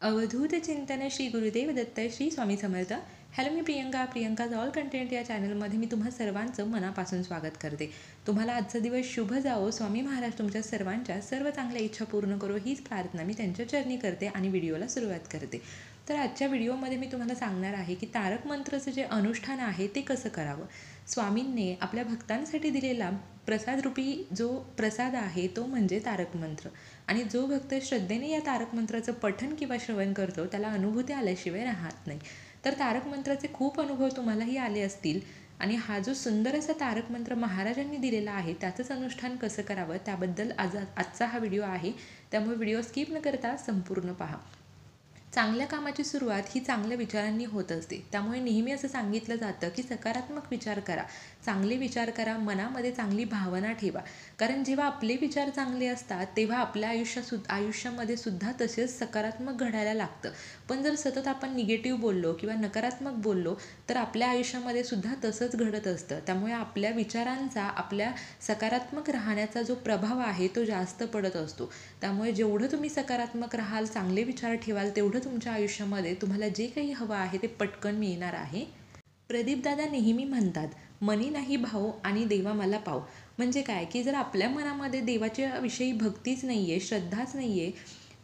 अवधूत चिंतन श्री गुरुदेव दत्त श्री स्वामी समर्थ. हॅलो, मी Priyanka's all content या चॅनलमध्ये मी तुम्हा सर्वांचं मनापासून स्वागत करते. तुम्हाला आजचा दिवस शुभ जावो. स्वामी महाराज तुमच्या सर्वांच्या सर्व चांगल्या इच्छा पूर्ण करो हीच प्रार्थना मी त्यांच्या चरणी करते आणि व्हिडिओला सुरुवात करते. तर आजच्या व्हिडिओमध्ये मी तुम्हाला सांगणार आहे की तारक मंत्राचं जे अनुष्ठान आहे ते कसं करावं. स्वामींनी आपल्या भक्तांसाठी दिलेला प्रसादरूपी जो प्रसाद आहे तो म्हणजे तारक मंत्र. आणि जो भक्त श्रद्धेने या तारक मंत्राचं पठण किंवा श्रवण करतो त्याला अनुभूती आल्याशिवाय राहत नाही. तर तारक मंत्राचे खूप अनुभव तुम्हालाही आले असतील. आणि हा जो सुंदर असा तारक मंत्र महाराजांनी दिलेला आहे त्याचंच अनुष्ठान कसं करावं त्याबद्दल आजचा हा व्हिडिओ आहे. त्यामुळे व्हिडिओ स्किप न करता संपूर्ण पहा. चांगल्या कामाची सुरुवात ही चांगल्या विचारांनी होत असते. त्यामुळे नेहमी असं सांगितलं जातं की सकारात्मक विचार करा, चांगले विचार करा, मनामध्ये चांगली भावना ठेवा. कारण जेव्हा आपले विचार चांगले असतात तेव्हा आपल्या आयुष्यामध्ये सुद्धा तसेच सकारात्मक घडायला लागतं. पण जर सतत आपण निगेटिव्ह बोललो किंवा नकारात्मक बोललो तर आपल्या आयुष्यामध्ये सुद्धा तसंच घडत असतं. त्यामुळे आपल्या विचारांचा आपल्या सकारात्मक राहण्याचा जो प्रभाव आहे तो जास्त पडत असतो. त्यामुळे जेवढं तुम्ही सकारात्मक राहाल, चांगले विचार ठेवाल, तेवढं तुमच्या आयुष्यामध्ये तुम्हाला जे काही हवं आहे ते पटकन मिळणार आहे. प्रदीपदादा नेहमी म्हणतात, मनी नाही भाव आणि देवा मला पाव. म्हणजे काय की जर आपल्या मनामध्ये देवाच्या विषयी भक्तीच नाही आहे, श्रद्धाच नाही आहे,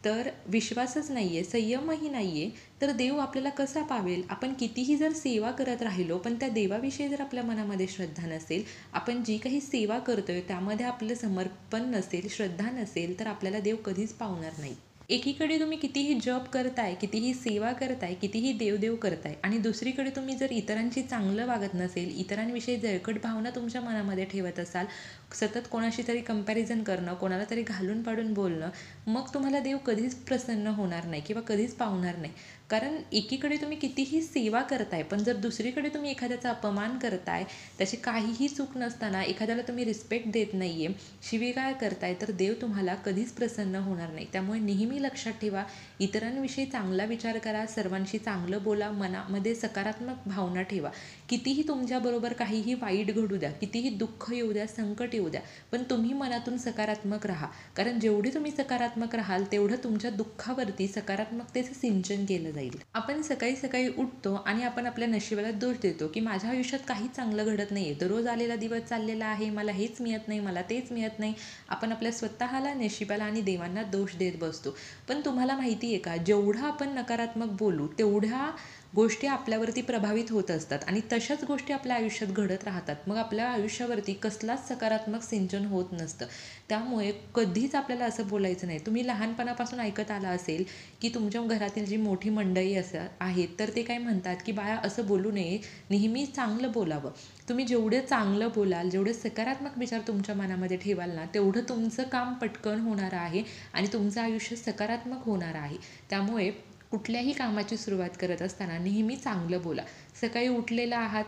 तर विश्वासच नाही आहे, संयमही नाही आहे, तर देव आपल्याला कसा पावेल. आपण कितीही जर सेवा करत राहिलो पण त्या देवाविषयी जर आपल्या मनामध्ये श्रद्धा नसेल, आपण जी काही सेवा करतोय त्यामध्ये आपलं समर्पण नसेल, श्रद्धा नसेल, तर आपल्याला देव कधीच पावणार नाही. एकीकडे तुम्ही कितीही जप करताय, कितीही सेवा करताय, कितीही देवदेव करताय आणि दुसरीकडे तुम्ही जर इतरांशी चांगलं वागत नसेल, इतरांविषयी जळकट भावना तुमच्या मनामध्ये ठेवत असाल, सतत कोणाशी तरी कंपॅरिझन करणं, कोणाला तरी घालून पाडून बोलणं, मग तुम्हाला देव कधीच प्रसन्न होणार नाही किंवा कधीच पावणार नाही. कारण एकीकडे तुम्ही कितीही सेवा करताय पण जर दुसरीकडे तुम्ही एखाद्याचा अपमान करताय, त्याची काहीही चूक नसताना एखाद्याला तुम्ही रिस्पेक्ट देत नाही आहे, शिवीगाळ करताय, तर देव तुम्हाला कधीच प्रसन्न होणार नाही. त्यामुळे नेहमी लक्षात ठेवा, इतरांविषयी चांगला विचार करा, सर्वांशी चांगलं बोला, मनामध्ये सकारात्मक भावना ठेवा. कितीही तुमच्याबरोबर काहीही वाईट घडू द्या, कितीही दुःख येऊ द्या, संकट येऊ द्या, पण तुम्ही मनातून सकारात्मक राहा. कारण जेवढे तुम्ही सकारात्मक राहाल तेवढं तुमच्या दुःखावरती सकारात्मकतेचं सिंचन केलं जाईल. आपण सकाळी सकाळी उठतो आणि आपण आपल्या नशिबाला दोष देतो की माझ्या आयुष्यात काहीच चांगलं घडत नाही आहे, दररोज आलेला दिवस चाललेला आहे, मला हेच मिळत नाही, मला तेच मिळत नाही. आपण आपल्या स्वतःला, नशिबाला आणि देवांना दोष देत बसतो. पण तुम्हाला माहिती आहे का, जेवढं आपण नकारात्मक बोलू तेवढ्या गोष्टी आपल्यावरती प्रभावित होत असतात आणि तशाच गोष्टी आपल्या आयुष्यात घडत राहतात. मग आपल्या आयुष्यावरती कसलाच सकारात्मक सिंचन होत नसतं. त्यामुळे कधीच आपल्याला असं बोलायचं नाही. तुम्ही लहानपणापासून ऐकत आला असेल की तुमच्या घरातील जी मोठी मंडळी आहेत तर ते काय म्हणतात की बाळा असं बोलू नये, नेहमी चांगलं बोलावं. तुम्ही जेवढं चांगलं बोलाल, जेवढे सकारात्मक विचार तुमच्या मनामध्ये ठेवाल ना, तेवढं तुमचं काम पटकन होणार आहे आणि तुमचं आयुष्य सकारात्मक होणार आहे. त्यामुळे कुठल्याही कामाची सुरुवात करत असताना नेहमी चांगलं बोला. सकाळी उठलेला आहात,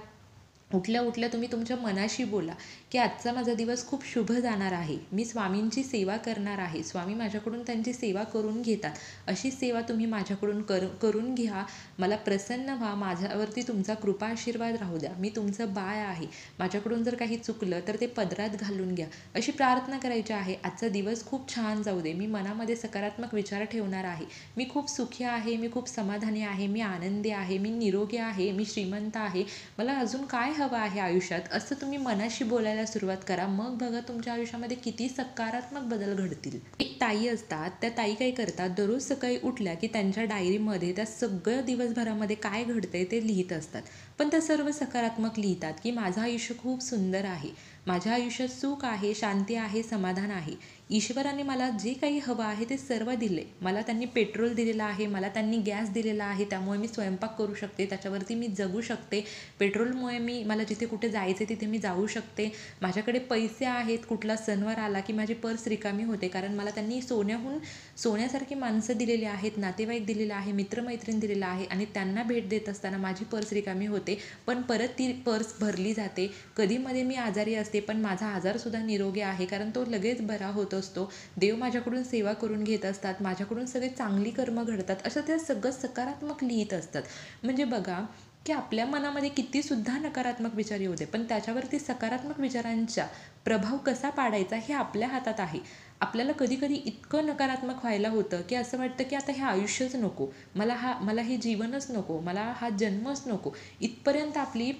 उठल्या उठल्या तुम्ही तुमच्या मनाशी बोला की आजचा माझा दिवस खूप शुभ जाणार आहे, मी स्वामींची सेवा करणार आहे, स्वामी माझ्याकडून त्यांची सेवा करून घेतात, अशी सेवा तुम्ही माझ्याकडून करून घ्या, मला प्रसन्न व्हा, माझ्यावरती तुमचा कृपा आशीर्वाद राहू द्या, मी तुमचं बाळ आहे, माझ्याकडून जर काही चुकलं तर ते पदरात घालून घ्या, अशी प्रार्थना करायची आहे. आजचा दिवस खूप छान जाऊ दे, मी मनामध्ये सकारात्मक विचार ठेवणार आहे, मी खूप सुखी आहे, मी खूप समाधानी आहे, मी आनंदी आहे, मी निरोगी आहे, मी श्रीमंत आहे, मला अजून काय हवं आहे आयुष्यात, असं तुम्ही मनाशी बोलायला सुरुवात करा. मग बघा तुमच्या आयुष्यामध्ये किती सकारात्मक बदल घडतील. एक ताई असतात, त्या ताई काय करतात, दररोज सकाळी उठल्या की त्यांच्या डायरीमध्ये त्या सगळं दिवसभरामध्ये काय घडतंय ते लिहित असतात. पण त्या सर्व सकारात्मक लिहितात की माझं आयुष्य खूप सुंदर आहे, माझ्या आयुष्यात सुख आहे, शांती आहे, समाधान आहे, ईश्वराने मला जे काही हवं आहे ते सर्व दिले, मला त्यांनी पेट्रोल दिलेलं आहे, मला त्यांनी गॅस दिलेला आहे, त्यामुळे मी स्वयंपाक करू शकते, त्याच्यावरती मी जगू शकते, पेट्रोलमुळे मला जिथे कुठे जायचे तिथे मी जाऊ शकते, माझ्याकडे पैसे आहेत, कुठला सणवार आला की माझी पर्स रिकामी होते, कारण मला त्यांनी सोन्यासारखी माणसं दिलेली आहेत, नातेवाईक दिलेले आहे, मित्रमैत्रीण दिलेला आहे आणि त्यांना भेट देत असताना माझी पर्स रिकामी होते, पण परत ती पर्स भरली जाते. कधीमध्ये मी आजारी असते पण माझा आजारसुद्धा निरोगी आहे, कारण तो लगेच बरा होत असतो. देव माझ्याकडून सेवा करून घेत असतात, माझ्याकडून सगळे चांगली कर्म घडतात, असं ते सगळं सकारात्मक लिहित असतात. म्हणजे बघा की आपल्या मनामध्ये कितीसुद्धा नकारात्मक विचार येऊ दे पण त्याच्यावरती सकारात्मक विचारांचा प्रभाव कसा पाडायचा हे आपल्या हातात आहे. आपल्याला कधी कधी इतकं नकारात्मक व्हायला होतं की असं वाटतं की आता हे आयुष्यच नको, मला हे जीवनच नको, मला हा जन्मच नको, इथपर्यंत आपली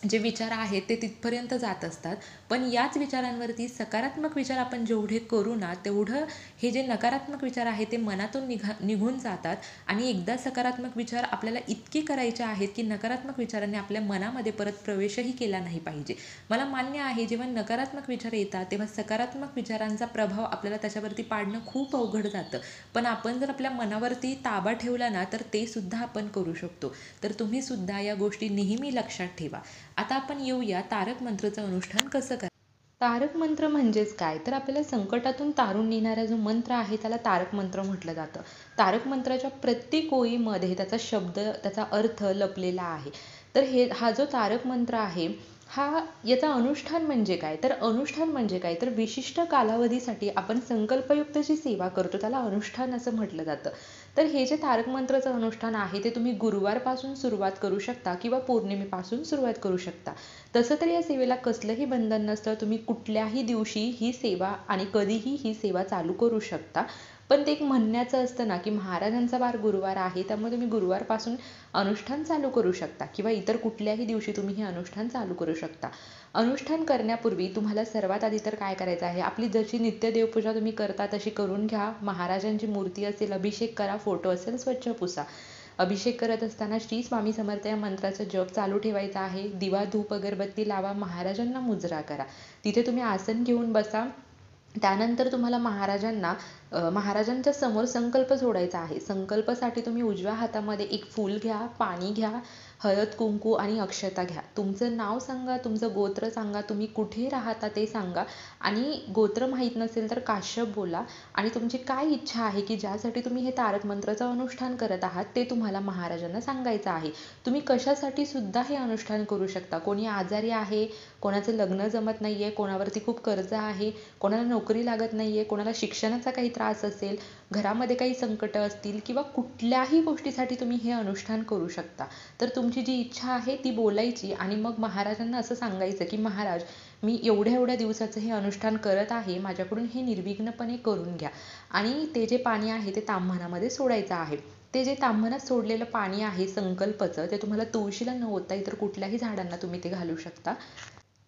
जे विचार आहेत ते तिथपर्यंत जात असतात. पण याच विचारांवरती सकारात्मक विचार आपण जेवढे करू ना, तेवढं हे जे नकारात्मक विचार आहेत ते मनातून निघून जातात. आणि एकदा सकारात्मक विचार आपल्याला इतके करायचे आहेत की नकारात्मक विचारांनी आपल्या मनामध्ये परत प्रवेशही केला नाही पाहिजे. मला मान्य आहे, जेव्हा नकारात्मक विचार येतात तेव्हा सकारात्मक विचारांचा प्रभाव आपल्याला त्याच्यावरती पाडणं खूप अवघड जातं. पण आपण जर आपल्या मनावरती ताबा ठेवला ना, तर ते सुद्धा आपण करू शकतो. तर तुम्ही सुद्धा या गोष्टी नेहमी लक्षात ठेवा. आता आपण येऊया तारक मंत्रचं अनुष्ठान कसं करा. तारक मंत्र म्हणजेच काय, तर आपल्याला संकटातून तारून नेणारा जो मंत्र आहे त्याला तारक मंत्र म्हटलं जातं. तारक मंत्राच्या प्रत्येक ओळीमध्ये त्याचा शब्द, त्याचा अर्थ लपलेला आहे. तर हा जो तारक मंत्र आहे, याचा अनुष्ठान म्हणजे काय, तर अनुष्ठान म्हणजे काय, तर विशिष्ट कालावधीसाठी आपण संकल्पयुक्त जी सेवा करतो त्याला अनुष्ठान असं म्हटलं जातं. तर हे जे तारक मंत्राचं अनुष्ठान आहे ते तुम्ही गुरुवारपासून सुरुवात करू शकता किंवा पौर्णिमेपासून सुरुवात करू शकता. तसं तर या सेवेला कसलंही बंधन नसतं. तुम्ही कुठल्याही दिवशी ही सेवा आणि कधीही ही सेवा चालू करू शकता. पण ते एक म्हणण्याचं असतं ना, की महाराजांचा वार गुरुवार आहे, त्यामुळे तुम्ही गुरुवारपासून अनुष्ठान चालू करू शकता किंवा इतर कुठल्याही दिवशी तुम्ही हे अनुष्ठान चालू करू शकता. अनुष्ठान करण्यापूर्वी तुम्हाला सर्वात आधी तर काय करायचं आहे, आपली जशी नित्य देवपूजा तुम्ही करता तशी करून घ्या. महाराजांची मूर्ती असेल, अभिषेक करा, फोटो असेल स्वच्छ पुसा. अभिषेक करत असताना श्री स्वामी समर्थ या मंत्राचा जप चालू ठेवायचा आहे. दिवा, धूप, अगरबत्ती लावा. महाराजांना मुजरा करा. तिथे तुम्ही आसन घेऊन बसा. त्यानंतर तुम्हाला महाराजांच्या समोर संकल्प जोडायचा आहे. संकल्पासाठी तुम्ही उजव्या हातामध्ये एक फूल घ्या, पाणी घ्या, हळद, कुंकू आणि अक्षता घ्या. तुमचं नाव सांगा, तुमचं गोत्र सांगा, तुम्ही कुठे राहता ते सांगा. आणि गोत्र माहीत नसेल तर काश्यप बोला. आणि तुमची काय इच्छा आहे की ज्यासाठी तुम्ही हे तारक मंत्राचं अनुष्ठान करत आहात ते तुम्हाला महाराजांना सांगायचं आहे. तुम्ही कशासाठी सुद्धा हे अनुष्ठान करू शकता. कोणी आजारी आहे, कोणाचं लग्न जमत नाहीये, कोणावरती खूप कर्ज आहे, कोणाला नोकरी लागत नाहीये, कोणाला शिक्षणाचा काही त्रास असेल, घरामध्ये काही संकट असतील किंवा कुठल्याही गोष्टीसाठी तुम्ही हे अनुष्ठान करू शकता. तर तुमची जी इच्छा आहे ती बोलायची आणि मग महाराजांना असं सांगायचं की महाराज, मी एवढ्या एवढ्या दिवसाचं हे अनुष्ठान करत आहे, माझ्याकडून हे निर्विघ्नपणे करून घ्या. आणि ते जे पाणी आहे ते ताम्हाणामध्ये सोडायचं आहे. ते जे ताम्हाणात सोडलेलं पाणी आहे संकल्पचं, ते तुम्हाला तुळशीला न ओतता इतर कुठल्याही झाडांना तुम्ही ते घालू शकता.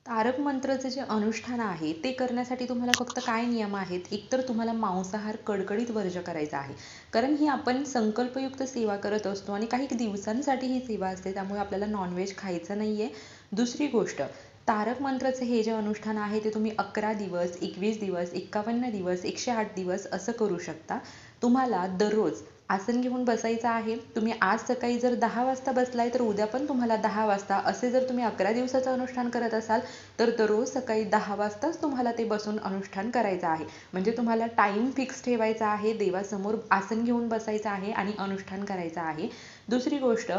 तारक मंत्राचं जे अनुष्ठान आहे ते करण्यासाठी तुम्हाला फक्त काय नियम आहेत, एकतर तुम्हाला मांसाहार कडकडीत वर्ज करायचा आहे. कारण ही आपण संकल्पयुक्त सेवा करत असतो आणि काही दिवसांसाठी ही सेवा असते, त्यामुळे आपल्याला नॉनव्हेज खायचं नाही आहे. दुसरी गोष्ट, तारक मंत्राचं हे जे अनुष्ठान आहे ते तुम्ही 11 दिवस, 21 दिवस, 51 दिवस, 108 दिवस असं करू शकता. तुम्हाला दररोज आसन घेऊन बसायचं आहे. तुम्ही आज सकाळी जर 10 वाजता बसलाय तर उद्या पण तुम्हाला 10 वाजता, असे जर तुम्ही 11 दिवसाचं अनुष्ठान करत असाल तर दररोज सकाळी 10 वाजताच तुम्हाला ते बसून अनुष्ठान करायचं आहे. म्हणजे तुम्हाला टाईम फिक्स ठेवायचा आहे, देवासमोर आसन घेऊन बसायचं आहे आणि अनुष्ठान करायचं आहे. दुसरी गोष्ट,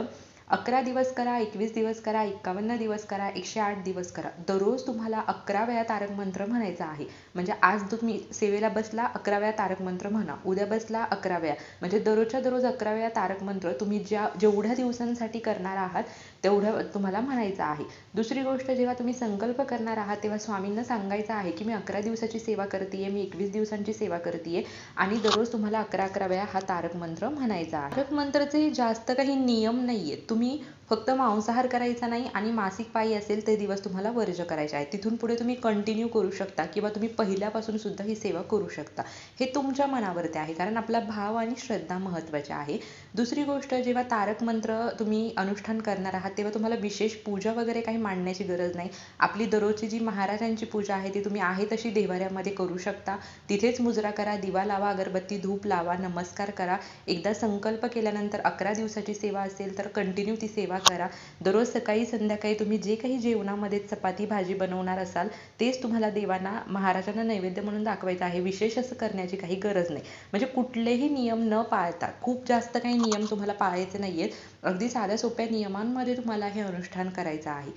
11 दिवस करा, 21 दिवस करा, 51 दिवस करा, 108 दिवस करा. दररोज तुम्हाला 11 वेळा तारक मंत्र म्हणायचा आहे. म्हणजे आज तुम्ही सेवेला बसला, 11 वेळा तारक मंत्र म्हणा. उद्या बसला 11 वेळा. म्हणजे दररोजच्या दररोज 11 वेळा तारक मंत्र तुम्ही जेवढ्या दिवसांसाठी करणार आहात तेवढं तुम्हाला म्हणायचं आहे. दुसरी गोष्ट, जेव्हा तुम्ही संकल्प करणार आहात तेव्हा स्वामींना सांगायचं आहे की मी 11 दिवसाची सेवा करतेय, मी 21 दिवसांची सेवा करतेय आणि दररोज तुम्हाला 11-11 वेळा हा तारक मंत्र म्हणायचा आहे. तारक मंत्राचे जास्त काही नियम नाही आहेत. तुम्ही फक्त मांसाहार करायचा नाही आणि मासिक पाळी असेल ते दिवस तुम्हाला वर्ज करायचे आहे. तिथून पुढे तुम्ही कंटिन्यू करू शकता किंवा तुम्ही पहिल्यापासून सुद्धा ही सेवा करू शकता. हे तुमच्या मनावरती आहे, कारण आपला भाव आणि श्रद्धा महत्त्वाची आहे. दुसरी गोष्ट, जेव्हा तारक मंत्र तुम्ही अनुष्ठान करणार आहात तेव्हा तुम्हाला विशेष पूजा वगैरे काही मांडण्याची गरज नाही. आपली दररोजची जी महाराजांची पूजा आहे ती तुम्ही आहे तशी देव्हाऱ्यामध्ये करू शकता. तिथेच मुजरा करा, दिवा लावा, अगरबत्ती धूप लावा, नमस्कार करा. एकदा संकल्प केल्यानंतर 11 दिवसाची सेवा असेल तर कंटिन्यू ती सेवा करा. दररोज सकाळी संध्याकाळी तुम्ही जे काही जेवणामध्ये चपाती भाजी बनवणार असाल तेच तुम्हाला देवांना, महाराजांना नैवेद्य म्हणून दाखवायचं आहे. विशेष असं करण्याची काही गरज नाही. म्हणजे कुठलेही नियम न पाळता, खूप जास्त काही नियम तुम्हाला पाळायचे नाहीयेत. अगदी साध्या सोप्या नियमांमध्ये तुम्हाला हे अनुष्ठान करायचं आहे.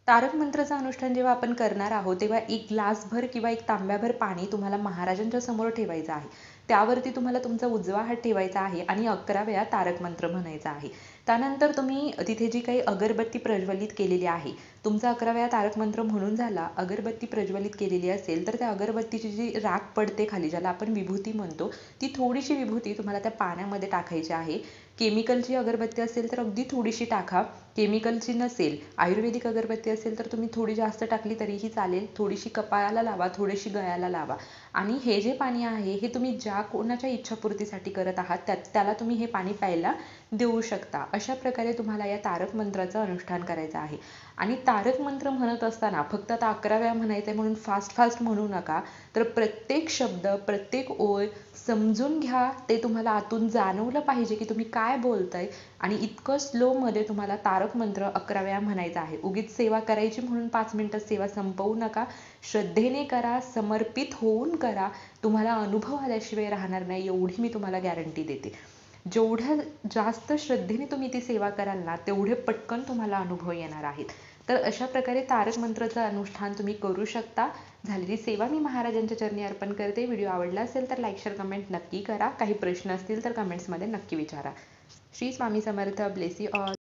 तारक मंत्राचं अनुष्ठान जेव्हा आपण करणार आहोत तेव्हा एक ग्लासभर किंवा एक तांब्याभर पाणी तुम्हाला महाराजांच्या समोर ठेवायचं आहे. त्यावरती तुम्हाला तुमचा उजवा हात ठेवायचा आहे आणि 11 वेळा तारक मंत्र म्हणायचा आहे. त्यानंतर तुम्ही तिथे जी काही अगरबत्ती प्रज्वलित केलेली आहे, तुमचा 11 वेळा तारक मंत्र म्हणून झाला, अगरबत्ती प्रज्वलित केलेली असेल तर त्या अगरबत्तीची जी राख पडते खाली, ज्याला आपण विभूती म्हणतो, ती थोडीशी विभूती तुम्हाला त्या पाण्यामध्ये टाकायची आहे. केमिकलची अगरबत्ती असेल तर अगदी थोडीशी टाका. केमिकलची नसेल, आयुर्वेदिक अगरबत्ती असेल तर तुम्ही थोडी जास्त टाकली तरीही चालेल. थोडीशी कपाळाला लावा, थोडीशी गळ्याला लावा. आणि हे जे पाणी आहे हे तुम्ही ज्या कोणाच्या इच्छापूर्तीसाठी करत आहात त्याला तुम्ही हे पाणी प्यायला देऊ शकता. अशा प्रकारे तुम्हाला या तारक मंत्राचं अनुष्ठान करायचं आहे. आणि तारक मंत्र म्हणत असताना फक्त आता 11 वेळा म्हणायचं आहे म्हणून फास्ट म्हणू नका. तर प्रत्येक शब्द, प्रत्येक ओळ समजून घ्या. ते तुम्हाला आतून जाणवलं पाहिजे की तुम्ही काय बोलताय. आणि इतकं स्लोमध्ये तुम्हाला तारक मंत्र 11 वेळा म्हणायचा आहे. उगीच सेवा करायची म्हणून 5 मिनिटात सेवा संपवू नका. श्रद्धेने करा, समर्पित होऊन करा. तुम्हाला अनुभव आल्याशिवाय राहणार नाही, एवढी मी तुम्हाला गॅरंटी देते. जेवढ्या जास्त श्रद्धेने तुम्ही ती सेवा कराल ना, तेवढे पटकन तुम्हाला अनुभव येणार आहेत. तर अशा प्रकारे तारक मंत्राचं अनुष्ठान तुम्ही करू शकता. झालेली सेवा मी महाराजांच्या चरणी अर्पण करते. व्हिडिओ आवडला असेल तर लाईक, शेअर, कमेंट नक्की करा. काही प्रश्न असतील तर कमेंट्समध्ये नक्की विचारा. Shri Swami Samarth. Bless you all.